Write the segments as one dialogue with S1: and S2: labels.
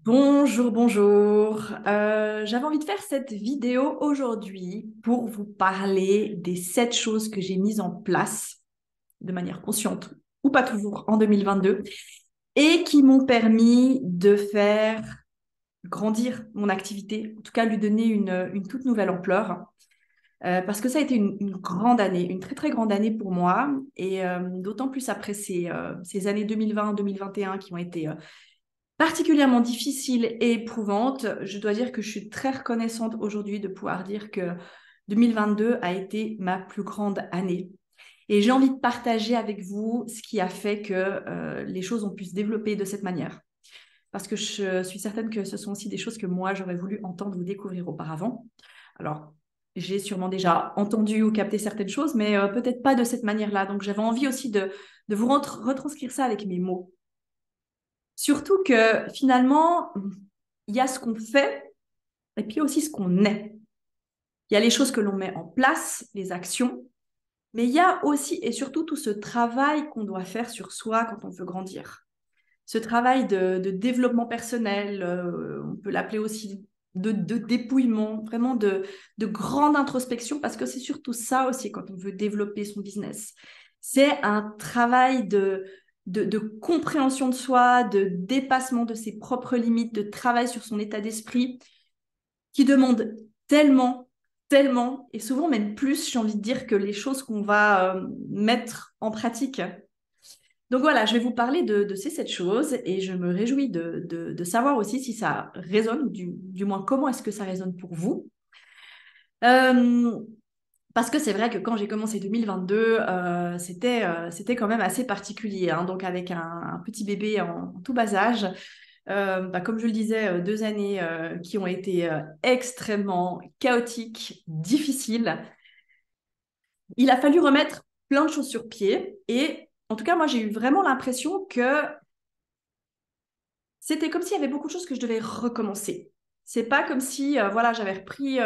S1: Bonjour, bonjour. J'avais envie de faire cette vidéo aujourd'hui pour vous parler des 7 choses que j'ai mises en place de manière consciente ou pas toujours en 2022 et qui m'ont permis de faire grandir mon activité, en tout cas lui donner une toute nouvelle ampleur. Parce que ça a été une grande année, une très très grande année pour moi et d'autant plus après ces années 2020-2021 qui ont été particulièrement difficile et éprouvante. Je dois dire que je suis très reconnaissante aujourd'hui de pouvoir dire que 2022 a été ma plus grande année. Et j'ai envie de partager avec vous ce qui a fait que les choses ont pu se développer de cette manière. Parce que je suis certaine que ce sont aussi des choses que moi, j'aurais voulu entendre ou découvrir auparavant. Alors, j'ai sûrement déjà entendu ou capté certaines choses, mais peut-être pas de cette manière-là. Donc, j'avais envie aussi de vous retranscrire ça avec mes mots. Surtout que finalement, il y a ce qu'on fait et puis aussi ce qu'on est. Il y a les choses que l'on met en place, les actions, mais il y a aussi et surtout tout ce travail qu'on doit faire sur soi quand on veut grandir. Ce travail de développement personnel, on peut l'appeler aussi de dépouillement, vraiment de grande introspection, parce que c'est surtout ça aussi quand on veut développer son business. C'est un travail de compréhension de soi, de dépassement de ses propres limites, de travail sur son état d'esprit, qui demande tellement, tellement, et souvent même plus, j'ai envie de dire, que les choses qu'on va mettre en pratique. Donc voilà, je vais vous parler de ces 7 choses et je me réjouis de savoir aussi si ça résonne, du moins comment est-ce que ça résonne pour vous. Euh, Parce que c'est vrai que quand j'ai commencé 2022, c'était quand même assez particulier, hein. Donc avec un petit bébé en tout bas âge, comme je le disais, 2 années qui ont été extrêmement chaotiques, difficiles. Il a fallu remettre plein de choses sur pied et en tout cas, moi, j'ai eu vraiment l'impression que c'était comme s'il y avait beaucoup de choses que je devais recommencer. C'est pas comme si voilà, j'avais repris. Il y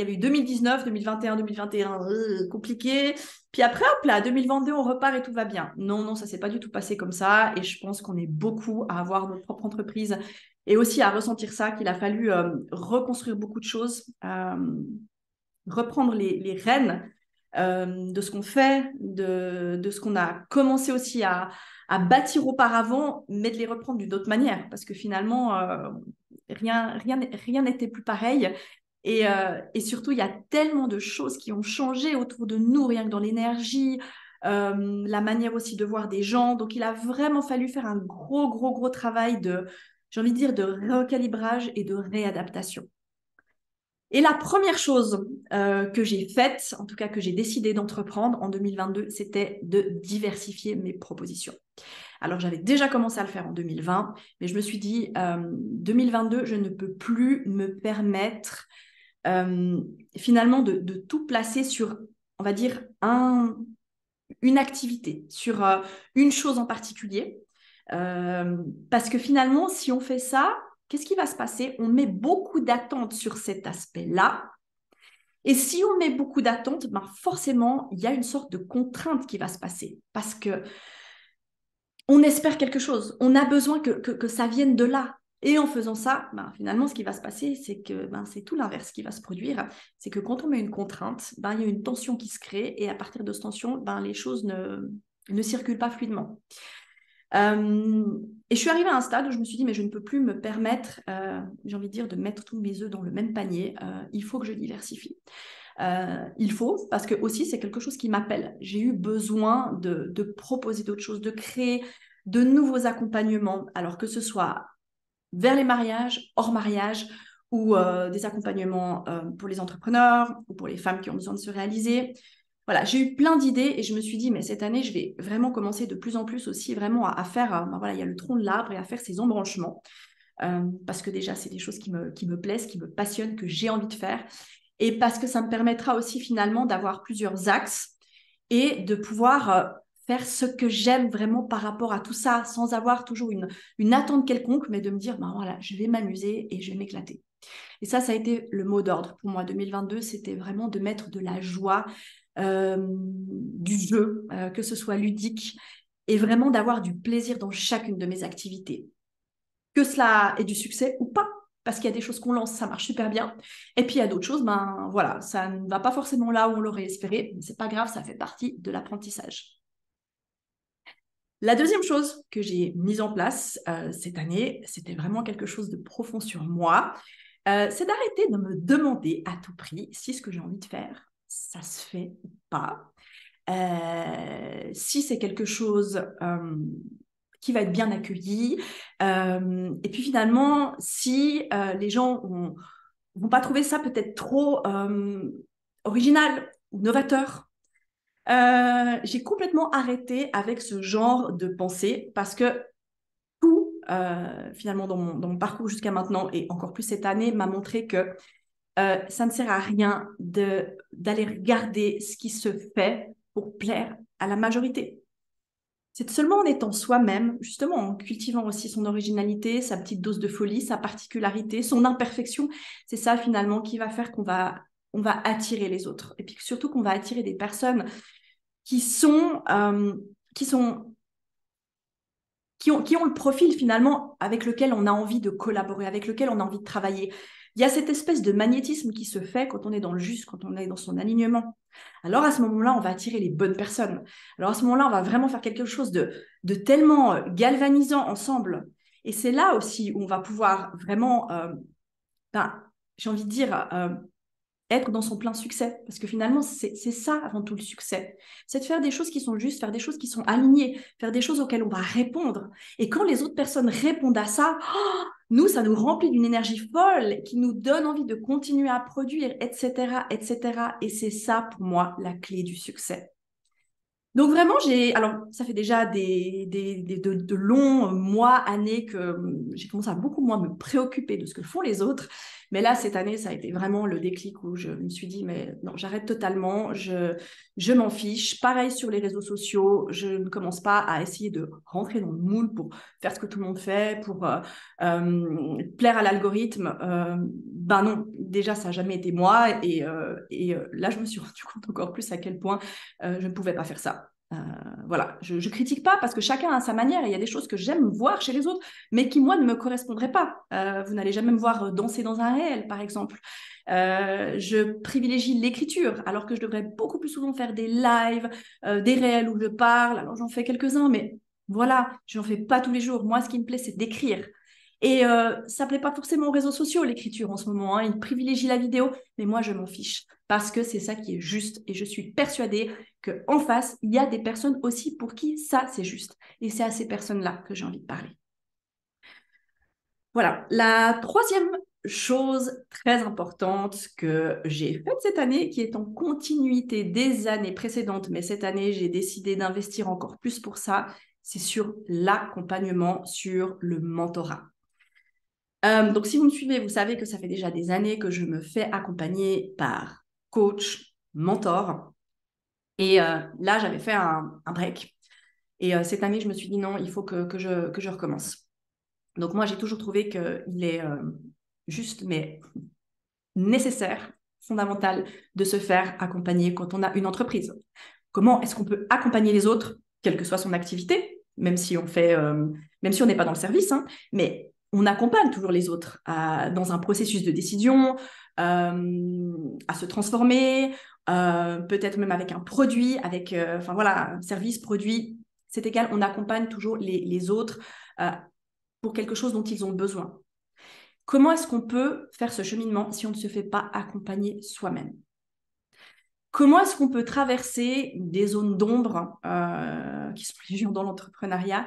S1: avait eu 2019, 2021, 2021, compliqué. Puis après, hop là, 2022, on repart et tout va bien. Non, non, ça s'est pas du tout passé comme ça. Et je pense qu'on est beaucoup à avoir notre propre entreprise et aussi à ressentir ça, qu'il a fallu reconstruire beaucoup de choses, reprendre les rênes de ce qu'on fait, de ce qu'on a commencé aussi à bâtir auparavant, mais de les reprendre d'une autre manière, parce que finalement, rien n'était plus pareil. Et surtout, il y a tellement de choses qui ont changé autour de nous, rien que dans l'énergie, la manière aussi de voir des gens. Donc, il a vraiment fallu faire un gros, gros, gros travail j'ai envie de dire, de recalibrage et de réadaptation. Et la première chose que j'ai faite, en tout cas que j'ai décidé d'entreprendre en 2022, c'était de diversifier mes propositions. Alors j'avais déjà commencé à le faire en 2020, mais je me suis dit, 2022, je ne peux plus me permettre euh, finalement de tout placer sur, on va dire, une activité, sur une chose en particulier. Parce que finalement, si on fait ça, qu'est-ce qui va se passer? On met beaucoup d'attentes sur cet aspect-là. Et si on met beaucoup d'attentes, ben forcément, il y a une sorte de contrainte qui va se passer. Parce que on espère quelque chose. On a besoin que ça vienne de là. Et en faisant ça, ben, finalement, ce qui va se passer, c'est que ben, c'est tout l'inverse qui va se produire. C'est que quand on met une contrainte, ben, il y a une tension qui se crée. Et à partir de cette tension, ben, les choses ne circulent pas fluidement. Et je suis arrivée à un stade où je me suis dit, mais je ne peux plus me permettre, j'ai envie de dire, de mettre tous mes œufs dans le même panier. Il faut que je diversifie. Il faut, parce que aussi c'est quelque chose qui m'appelle. J'ai eu besoin de proposer d'autres choses, de créer de nouveaux accompagnements, alors que ce soit vers les mariages, hors mariage, ou des accompagnements pour les entrepreneurs ou pour les femmes qui ont besoin de se réaliser. Voilà, j'ai eu plein d'idées et je me suis dit, mais cette année, je vais vraiment commencer de plus en plus aussi vraiment à faire, ben voilà, il y a le tronc de l'arbre et à faire ces embranchements. Parce que déjà, c'est des choses qui me plaisent, qui me passionnent, que j'ai envie de faire. Et parce que ça me permettra aussi finalement d'avoir plusieurs axes et de pouvoir faire ce que j'aime vraiment par rapport à tout ça, sans avoir toujours une attente quelconque, mais de me dire, ben voilà, je vais m'amuser et je vais m'éclater. Et ça a été le mot d'ordre pour moi. 2022, c'était vraiment de mettre de la joie, du jeu, que ce soit ludique, et vraiment d'avoir du plaisir dans chacune de mes activités. que cela ait du succès ou pas. Parce qu'il y a des choses qu'on lance, ça marche super bien. Et puis il y a d'autres choses, ben voilà, ça ne va pas forcément là où on l'aurait espéré. Mais c'est pas grave, ça fait partie de l'apprentissage. La deuxième chose que j'ai mise en place cette année, c'était vraiment quelque chose de profond sur moi, c'est d'arrêter de me demander à tout prix si ce que j'ai envie de faire, ça se fait ou pas. Si c'est quelque chose qui va être bien accueilli. Et puis finalement, si les gens vont pas trouver ça peut-être trop original ou novateur, j'ai complètement arrêté avec ce genre de pensée parce que tout, finalement, dans mon parcours jusqu'à maintenant et encore plus cette année, m'a montré que ça ne sert à rien d'aller regarder ce qui se fait pour plaire à la majorité. C'est seulement en étant soi-même, justement en cultivant aussi son originalité, sa petite dose de folie, sa particularité, son imperfection, c'est ça finalement qui va faire on va attirer les autres. Et puis surtout qu'on va attirer des personnes qui sont, qui sont qui ont le profil finalement avec lequel on a envie de collaborer, avec lequel on a envie de travailler. Il y a cette espèce de magnétisme qui se fait quand on est dans le juste, quand on est dans son alignement. Alors à ce moment-là, on va attirer les bonnes personnes. Alors à ce moment-là, on va vraiment faire quelque chose de tellement galvanisant ensemble. Et c'est là aussi où on va pouvoir vraiment, j'ai envie de dire, être dans son plein succès. Parce que finalement, c'est ça avant tout le succès. C'est de faire des choses qui sont justes, faire des choses qui sont alignées, faire des choses auxquelles on va répondre. Et quand les autres personnes répondent à ça, nous, ça nous remplit d'une énergie folle qui nous donne envie de continuer à produire, etc., etc. Et c'est ça, pour moi, la clé du succès. Donc vraiment, alors ça fait déjà de longs mois, années que j'ai commencé à beaucoup moins me préoccuper de ce que font les autres. Mais là, cette année, ça a été vraiment le déclic où je me suis dit, mais non, j'arrête totalement, je m'en fiche. Pareil sur les réseaux sociaux, je ne commence pas à essayer de rentrer dans le moule pour faire ce que tout le monde fait, pour plaire à l'algorithme. Ben non, déjà, ça n'a jamais été moi. Et là, je me suis rendu compte encore plus à quel point je ne pouvais pas faire ça. Voilà, je critique pas parce que chacun a sa manière et il y a des choses que j'aime voir chez les autres, mais qui moi ne me correspondraient pas. Vous n'allez jamais me voir danser dans un réel, par exemple. Je privilégie l'écriture alors que je devrais beaucoup plus souvent faire des lives, des réels où je parle. Alors j'en fais quelques-uns, mais voilà, je n'en fais pas tous les jours. Moi, ce qui me plaît, c'est d'écrire. Et ça ne plaît pas forcément aux réseaux sociaux, l'écriture en ce moment. Ils privilégient la vidéo, mais moi, je m'en fiche parce que c'est ça qui est juste. Et je suis persuadée qu'en face, il y a des personnes aussi pour qui ça, c'est juste. Et c'est à ces personnes-là que j'ai envie de parler. Voilà. La troisième chose très importante que j'ai faite cette année, qui est en continuité des années précédentes, mais cette année, j'ai décidé d'investir encore plus pour ça, c'est sur l'accompagnement, sur le mentorat. Donc, si vous me suivez, vous savez que ça fait déjà des années que je me fais accompagner par coach, mentor. Et là, j'avais fait un break. Et cette année, je me suis dit non, il faut que je recommence. Donc, moi, j'ai toujours trouvé qu'il est juste, mais nécessaire, fondamental, de se faire accompagner quand on a une entreprise. Comment est-ce qu'on peut accompagner les autres, quelle que soit son activité, même si on fait, même si on n'est pas dans le service, hein, mais on accompagne toujours les autres dans un processus de décision, à se transformer, peut-être même avec un produit, avec, enfin voilà, un service, produit, c'est égal, on accompagne toujours les autres pour quelque chose dont ils ont besoin. Comment est-ce qu'on peut faire ce cheminement si on ne se fait pas accompagner soi-même? Comment est-ce qu'on peut traverser des zones d'ombre qui sont légion dans l'entrepreneuriat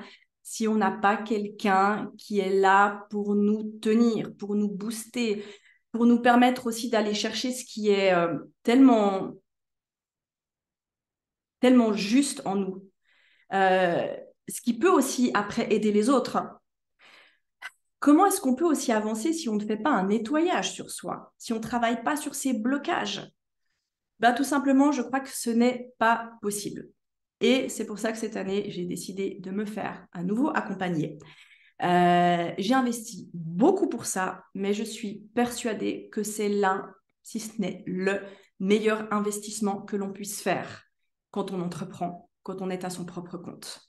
S1: si on n'a pas quelqu'un qui est là pour nous tenir, pour nous booster, pour nous permettre aussi d'aller chercher ce qui est tellement, tellement juste en nous, ce qui peut aussi après aider les autres. Comment est-ce qu'on peut aussi avancer si on ne fait pas un nettoyage sur soi, si on ne travaille pas sur ces blocages? Ben, tout simplement, je crois que ce n'est pas possible. Et c'est pour ça que cette année, j'ai décidé de me faire à nouveau accompagner. J'ai investi beaucoup pour ça, mais je suis persuadée que c'est l'un, si ce n'est le meilleur investissement que l'on puisse faire quand on entreprend, quand on est à son propre compte.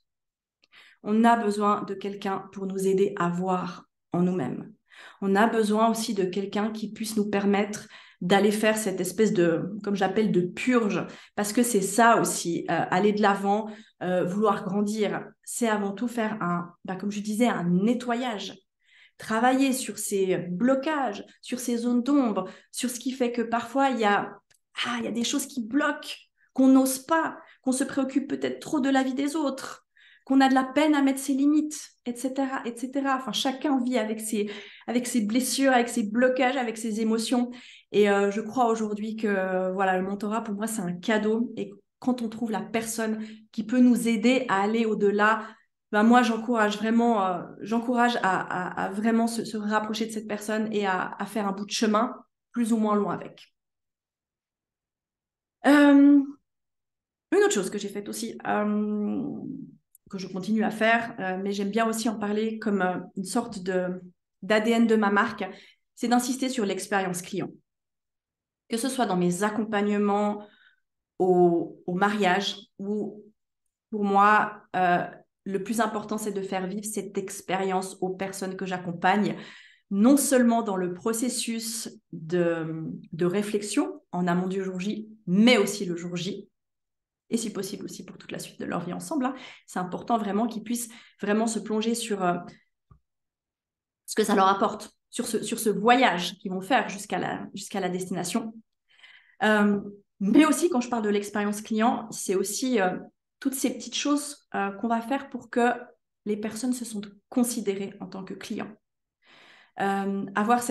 S1: On a besoin de quelqu'un pour nous aider à voir en nous-mêmes. On a besoin aussi de quelqu'un qui puisse nous permettre d'aller faire cette espèce de, comme j'appelle, de purge, parce que c'est ça aussi, aller de l'avant, vouloir grandir, c'est avant tout faire comme je disais, un nettoyage. Travailler sur ces blocages, sur ces zones d'ombre, sur ce qui fait que parfois il y a des choses qui bloquent, qu'on n'ose pas, qu'on se préoccupe peut-être trop de la vie des autres, qu'on a de la peine à mettre ses limites, etc., etc. Enfin, chacun vit avec ses blessures, avec ses blocages, avec ses émotions. Et je crois aujourd'hui que voilà, le mentorat, pour moi, c'est un cadeau. Et quand on trouve la personne qui peut nous aider à aller au-delà, ben moi, j'encourage à vraiment se rapprocher de cette personne et à faire un bout de chemin plus ou moins loin avec. Euh, une autre chose que j'ai faite aussi, que je continue à faire, mais j'aime bien aussi en parler comme une sorte d'ADN de ma marque, c'est d'insister sur l'expérience client. Que ce soit dans mes accompagnements au mariage ou pour moi, le plus important, c'est de faire vivre cette expérience aux personnes que j'accompagne, non seulement dans le processus de réflexion en amont du jour J, mais aussi le jour J, et si possible aussi pour toute la suite de leur vie ensemble. Hein. C'est important vraiment qu'ils puissent vraiment se plonger sur ce que ça leur apporte, sur ce voyage qu'ils vont faire jusqu'à la destination. Mais aussi, quand je parle de l'expérience client, c'est aussi toutes ces petites choses qu'on va faire pour que les personnes se sentent considérées en tant que clients. Avoir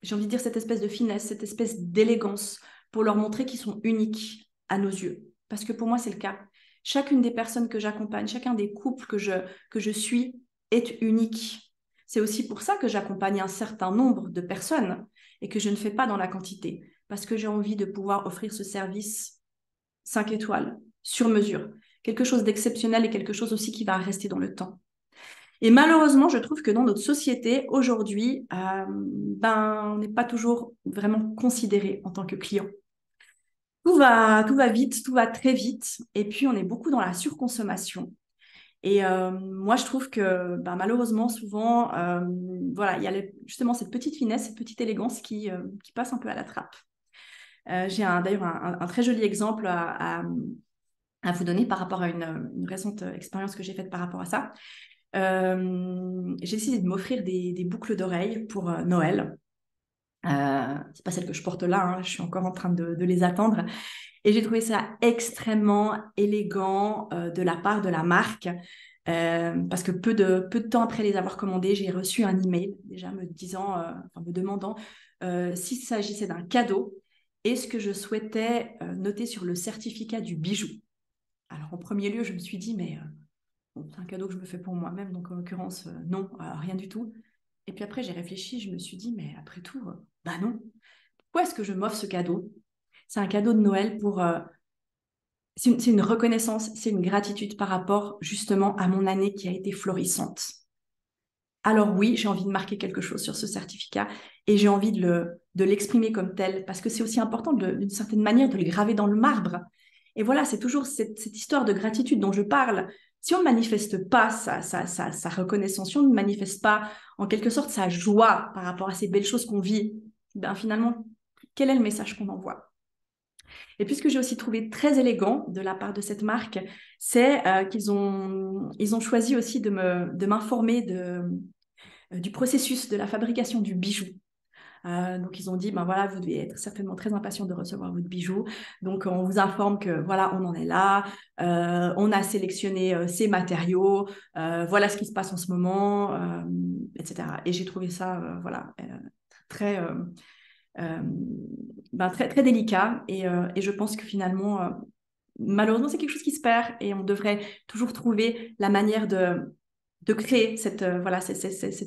S1: j'ai envie de dire, cette espèce de finesse, cette espèce d'élégance pour leur montrer qu'ils sont uniques à nos yeux. Parce que pour moi, c'est le cas. Chacune des personnes que j'accompagne, chacun des couples que je suis est unique. C'est aussi pour ça que j'accompagne un certain nombre de personnes et que je ne fais pas dans la quantité. Parce que j'ai envie de pouvoir offrir ce service 5 étoiles, sur mesure. Quelque chose d'exceptionnel et quelque chose aussi qui va rester dans le temps. Et malheureusement, je trouve que dans notre société, aujourd'hui, on n'est pas toujours vraiment considéré en tant que client. Tout va vite, tout va très vite. Et puis, on est beaucoup dans la surconsommation. Et moi, je trouve que malheureusement, souvent, voilà, il y a justement cette petite finesse, cette petite élégance qui passe un peu à la trappe. J'ai d'ailleurs un très joli exemple à vous donner par rapport à une récente expérience que j'ai faite par rapport à ça. J'ai décidé de m'offrir des boucles d'oreilles pour Noël. C'est pas celle que je porte là, hein, je suis encore en train de les attendre. Et j'ai trouvé ça extrêmement élégant de la part de la marque. Parce que peu de temps après les avoir commandées, j'ai reçu un email déjà me demandant s'il s'agissait d'un cadeau et ce que je souhaitais noter sur le certificat du bijou. Alors en premier lieu, je me suis dit, mais bon, c'est un cadeau que je me fais pour moi-même, donc en l'occurrence, non, rien du tout. Et puis après, j'ai réfléchi, je me suis dit, mais après tout, non. Pourquoi est-ce que je m'offre ce cadeau? C'est un cadeau de Noël c'est une reconnaissance, c'est une gratitude par rapport justement à mon année qui a été florissante. Alors oui, j'ai envie de marquer quelque chose sur ce certificat et j'ai envie de l'exprimer comme tel parce que c'est aussi important d'une certaine manière de le graver dans le marbre. Et voilà, c'est toujours cette histoire de gratitude dont je parle. Si on ne manifeste pas sa reconnaissance, si on ne manifeste pas en quelque sorte sa joie par rapport à ces belles choses qu'on vit, finalement, quel est le message qu'on envoie? Et puis ce que j'ai aussi trouvé très élégant de la part de cette marque, c'est ils ont choisi aussi de m'informer du processus de la fabrication du bijou. Donc ils ont dit, voilà, vous devez être certainement très impatient de recevoir votre bijou. Donc on vous informe que voilà, on en est là. On a sélectionné ces matériaux. Voilà ce qui se passe en ce moment, etc. Et j'ai trouvé ça, très, très, très délicat. Et je pense que finalement, malheureusement, c'est quelque chose qui se perd et on devrait toujours trouver la manière de créer cette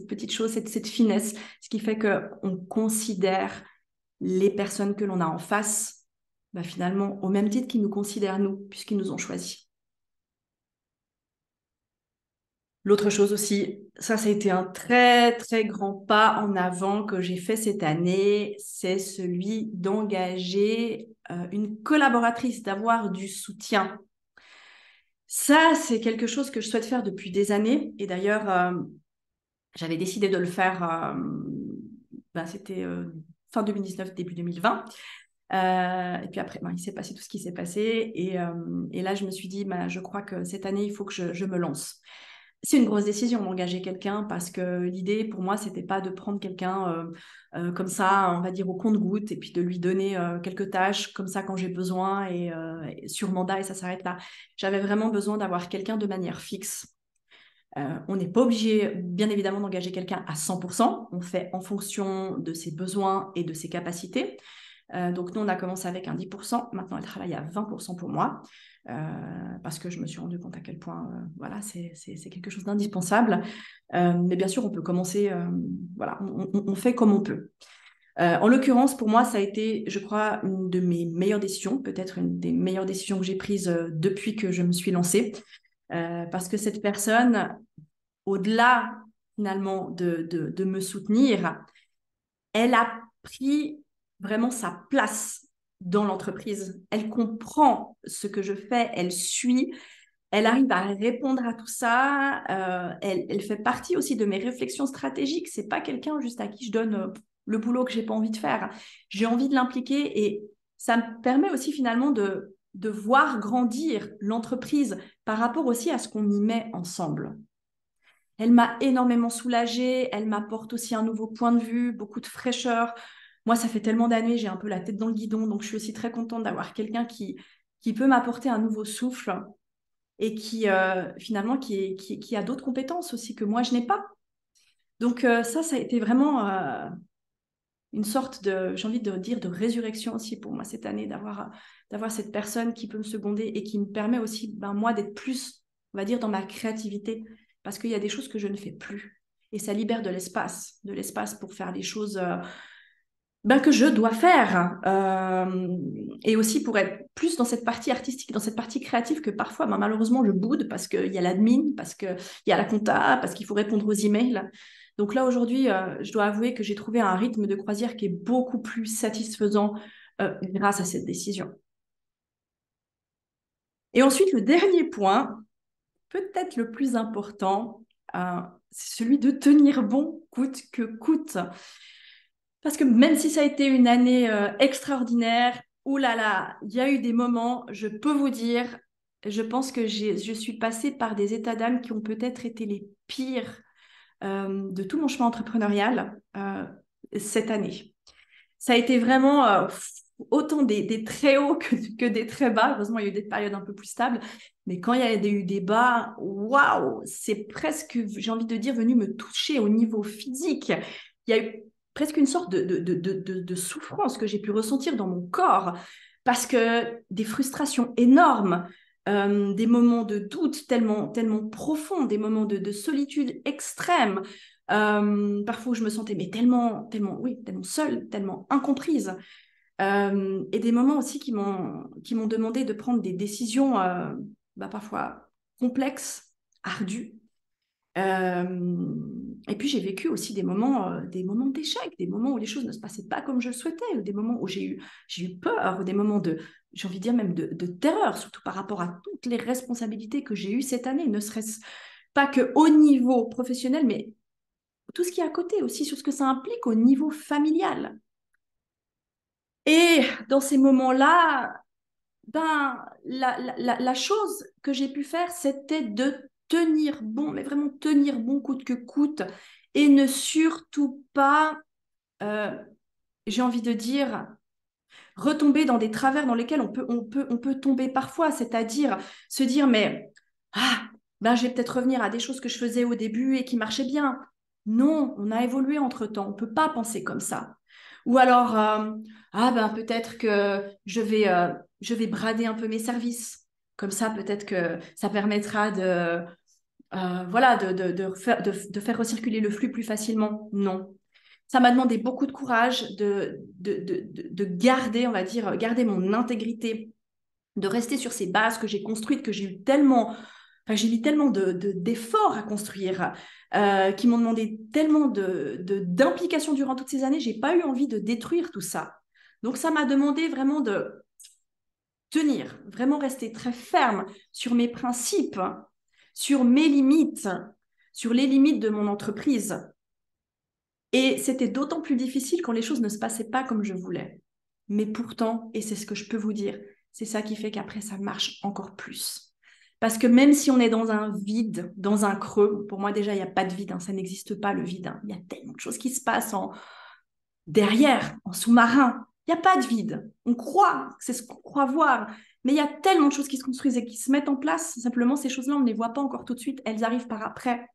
S1: petite chose, cette finesse, ce qui fait qu'on considère les personnes que l'on a en face, finalement, au même titre qu'ils nous considèrent nous, puisqu'ils nous ont choisis. L'autre chose aussi, ça a été un très, très grand pas en avant que j'ai fait cette année, c'est celui d'engager une collaboratrice, d'avoir du soutien. Ça, c'est quelque chose que je souhaite faire depuis des années. Et d'ailleurs, J'avais décidé de le faire, c'était fin 2019, début 2020. Et puis après, il s'est passé tout ce qui s'est passé. Et là, je me suis dit, je crois que cette année, il faut que je me lance. C'est une grosse décision d'engager quelqu'un parce que l'idée pour moi, c'était pas de prendre quelqu'un comme ça, on va dire au compte-gouttes et puis de lui donner quelques tâches comme ça quand j'ai besoin et sur mandat et ça s'arrête là. J'avais vraiment besoin d'avoir quelqu'un de manière fixe. On n'est pas obligé, bien évidemment, d'engager quelqu'un à 100%. On fait en fonction de ses besoins et de ses capacités. Donc, nous, on a commencé avec un 10%. Maintenant, elle travaille à 20% pour moi parce que je me suis rendu compte à quel point voilà, c'est quelque chose d'indispensable. Mais bien sûr, on peut commencer, voilà, on fait comme on peut. En l'occurrence, pour moi, ça a été, je crois, une de mes meilleures décisions, peut-être une des meilleures décisions que j'ai prises depuis que je me suis lancée. Parce que cette personne, au-delà finalement de me soutenir, elle a pris vraiment sa place dans l'entreprise. Elle comprend ce que je fais, elle suit, elle arrive à répondre à tout ça. Elle fait partie aussi de mes réflexions stratégiques. C'est pas quelqu'un juste à qui je donne le boulot que j'ai pas envie de faire. J'ai envie de l'impliquer et ça me permet aussi finalement de voir grandir l'entreprise par rapport aussi à ce qu'on y met ensemble. Elle m'a énormément soulagée, elle m'apporte aussi un nouveau point de vue, beaucoup de fraîcheur. Moi, ça fait tellement d'années, j'ai un peu la tête dans le guidon, donc je suis aussi très contente d'avoir quelqu'un qui peut m'apporter un nouveau souffle et qui finalement qui a d'autres compétences aussi que moi, je n'ai pas. Donc ça a été vraiment une sorte de, j'ai envie de dire, de résurrection aussi pour moi cette année, d'avoir cette personne qui peut me seconder et qui me permet aussi, moi, d'être plus, on va dire, dans ma créativité, parce qu'il y a des choses que je ne fais plus. Et ça libère de l'espace pour faire les choses que je dois faire. Et aussi pour être plus dans cette partie artistique, dans cette partie créative que parfois, malheureusement, je boude parce qu'il y a l'admin, parce qu'il y a la compta, parce qu'il faut répondre aux emails. Donc là, aujourd'hui, je dois avouer que j'ai trouvé un rythme de croisière qui est beaucoup plus satisfaisant grâce à cette décision. Et ensuite, le dernier point, peut-être le plus important, c'est celui de tenir bon coûte que coûte. Parce que même si ça a été une année extraordinaire, oulala, il y a eu des moments, je peux vous dire, je pense que je suis passée par des états d'âme qui ont peut-être été les pires de tout mon chemin entrepreneurial cette année. Ça a été vraiment autant des très hauts que des très bas. Heureusement, il y a eu des périodes un peu plus stables. Mais quand il y a eu des bas, waouh, c'est presque, j'ai envie de dire, venu me toucher au niveau physique. Il y a eu presque une sorte de souffrance que j'ai pu ressentir dans mon corps parce que des frustrations énormes, des moments de doute tellement, tellement profonds, des moments de solitude extrême. Parfois où je me sentais mais tellement, tellement, oui, tellement seule, tellement incomprise. Et des moments aussi qui m'ont demandé de prendre des décisions parfois complexes, ardues. Et puis j'ai vécu aussi des moments d'échec, des moments où les choses ne se passaient pas comme je le souhaitais, ou des moments où j'ai eu peur, ou des moments j'ai envie de dire même de terreur, surtout par rapport à toutes les responsabilités que j'ai eues cette année, ne serait-ce pas qu'au niveau professionnel, mais tout ce qui est à côté aussi, sur ce que ça implique au niveau familial. Et dans ces moments-là, la chose que j'ai pu faire, c'était de tenir bon, mais vraiment tenir bon coûte que coûte, et ne surtout pas, j'ai envie de dire, retomber dans des travers dans lesquels on peut tomber parfois, c'est-à-dire se dire, mais je vais peut-être revenir à des choses que je faisais au début et qui marchaient bien. Non, on a évolué entre-temps, on ne peut pas penser comme ça. Ou alors, peut-être que je vais brader un peu mes services. Comme ça, peut-être que ça permettra voilà, de faire recirculer le flux plus facilement. Non. Ça m'a demandé beaucoup de courage de garder, on va dire, garder mon intégrité, de rester sur ces bases que j'ai construites, que j'ai eu tellement, j'ai mis tellement d'efforts à construire, qui m'ont demandé tellement d'implication durant toutes ces années. J'ai pas eu envie de détruire tout ça. Donc ça m'a demandé vraiment de tenir, vraiment rester très ferme sur mes principes, sur mes limites, sur les limites de mon entreprise. Et c'était d'autant plus difficile quand les choses ne se passaient pas comme je voulais. Mais pourtant, et c'est ce que je peux vous dire, c'est ça qui fait qu'après, ça marche encore plus. Parce que même si on est dans un vide, dans un creux, pour moi déjà, il n'y a pas de vide, hein, ça n'existe pas le vide. Hein. Il y a tellement de choses qui se passent derrière, en sous-marin. Il n'y a pas de vide. On croit, c'est ce qu'on croit voir. Mais il y a tellement de choses qui se construisent et qui se mettent en place. Simplement, ces choses-là, on ne les voit pas encore tout de suite. Elles arrivent par après.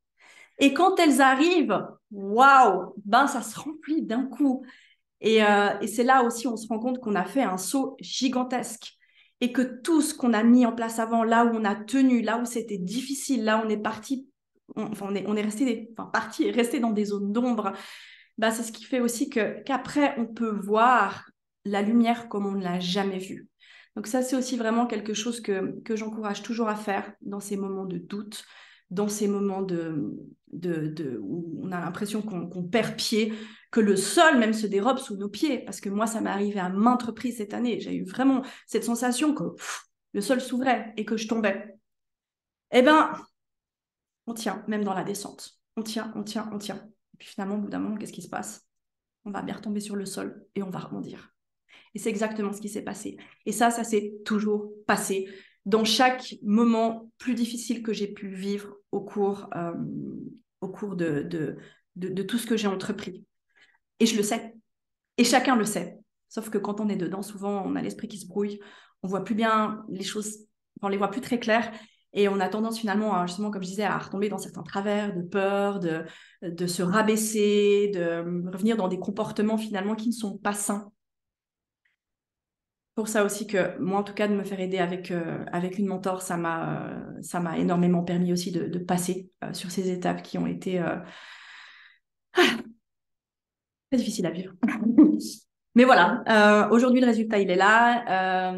S1: Et quand elles arrivent, waouh, ben ça se remplit d'un coup. Et c'est là aussi où on se rend compte qu'on a fait un saut gigantesque. Et que tout ce qu'on a mis en place avant, là où on a tenu, là où c'était difficile, là où on est parti, on est resté, parti et resté dans des zones d'ombre, bah, c'est ce qui fait aussi qu'après, on peut voir la lumière comme on ne l'a jamais vue. Donc ça, c'est aussi vraiment quelque chose que j'encourage toujours à faire dans ces moments de doute, dans ces moments où on a l'impression qu'on perd pied, que le sol même se dérobe sous nos pieds. Parce que moi, ça m'est arrivé à maintes reprises cette année. J'ai eu vraiment cette sensation que le sol s'ouvrait et que je tombais. Eh bien, on tient, même dans la descente. On tient, on tient, on tient. Et puis finalement, au bout d'un moment, qu'est-ce qui se passe? On va bien retomber sur le sol et on va rebondir. Et c'est exactement ce qui s'est passé. Et ça s'est toujours passé dans chaque moment plus difficile que j'ai pu vivre au cours de tout ce que j'ai entrepris. Et je le sais. Et chacun le sait. Sauf que quand on est dedans, souvent, on a l'esprit qui se brouille. On voit plus bien les choses, on les voit plus très claires. Et on a tendance finalement, justement, comme je disais, à retomber dans certains travers de peur, de se rabaisser, de revenir dans des comportements finalement qui ne sont pas sains. Pour ça aussi que moi, en tout cas, de me faire aider avec une mentor, ça m'a énormément permis aussi de passer sur ces étapes qui ont été très difficiles à vivre. Mais voilà, aujourd'hui, le résultat, il est là.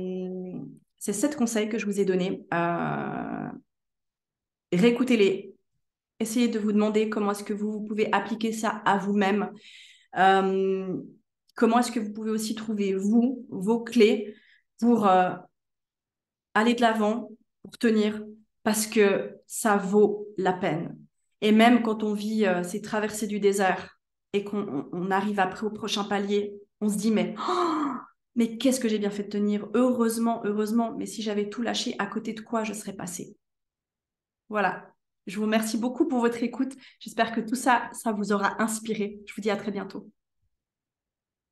S1: C'est 7 conseils que je vous ai donnés. Réécoutez-les. Essayez de vous demander comment est-ce que vous pouvez appliquer ça à vous-même. Comment est-ce que vous pouvez aussi trouver, vous, vos clés pour aller de l'avant, pour tenir, parce que ça vaut la peine. Et même quand on vit ces traversées du désert et qu'on arrive après au prochain palier, on se dit, mais qu'est-ce que j'ai bien fait de tenir? Heureusement, heureusement, mais si j'avais tout lâché, à côté de quoi je serais passée? Voilà. Je vous remercie beaucoup pour votre écoute. J'espère que tout ça, ça vous aura inspiré. Je vous dis à très bientôt.